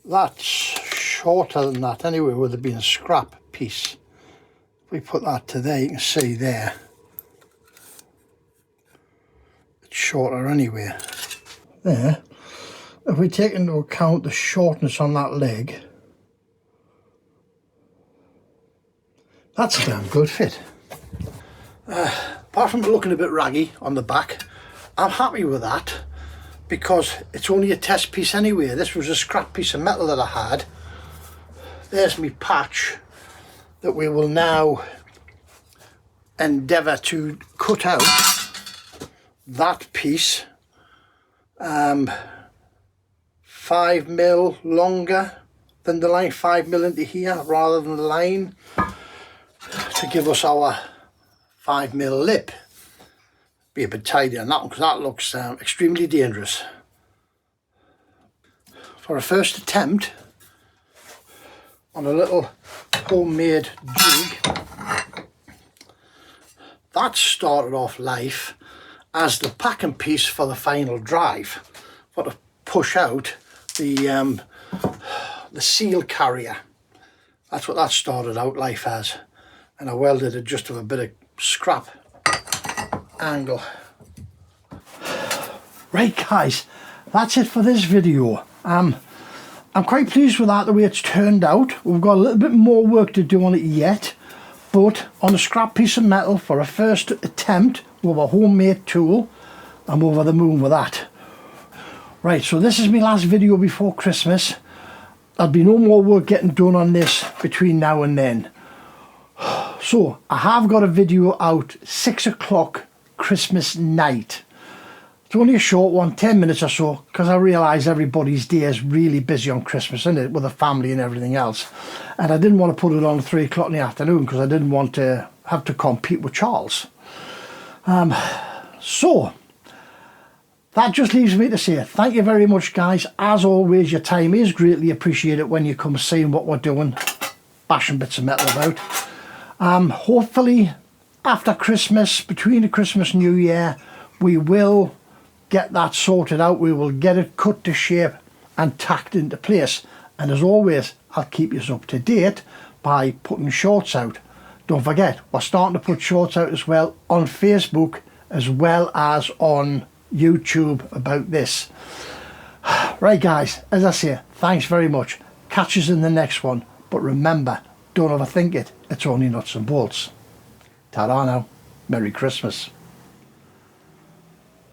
That's shorter than that anyway, would have been a scrap piece. If we put that to there, you can see there it's shorter anyway. There, if we take into account the shortness on that leg, that's a damn good fit. Apart from looking a bit raggy on the back, I'm happy with that, because it's only a test piece anyway. This was a scrap piece of metal that I had. There's my patch that we will now endeavour to cut out that piece 5mm longer than the line, 5mm into here rather than the line, to give us our 5mm lip. Be a bit tidy on that one, because that looks extremely dangerous. For a first attempt on a little homemade jig, that started off life as the packing piece for the final drive, for to push out the seal carrier. That's what that started out life as, and I welded it just with a bit of scrap angle. Right guys, that's it for this video. I'm quite pleased with that, the way it's turned out. We've got a little bit more work to do on it yet, but on a scrap piece of metal for a first attempt with a homemade tool, I'm over the moon with that. Right, so this is my last video before Christmas. There'll be no more work getting done on this between now and then. So I have got a video out 6 o'clock Christmas night. It's only a short one, 10 minutes or so, because I realise everybody's day is really busy on Christmas, isn't it, with the family and everything else. And I didn't want to put it on 3 o'clock in the afternoon because I didn't want to have to compete with Charles. So that just leaves me to say thank you very much guys. As always, your time is greatly appreciated when you come seeing what we're doing, bashing bits of metal about. Hopefully after Christmas, between the Christmas and New Year, we will get that sorted out. We will get it cut to shape and tacked into place, and as always I'll keep you up to date by putting shorts out. Don't forget, we're starting to put shorts out as well on Facebook as well as on YouTube about this. Right guys, as I say, thanks very much. Catch us in the next one, but remember, don't overthink it. It's only nuts and bolts. Ta-ra now. Merry Christmas.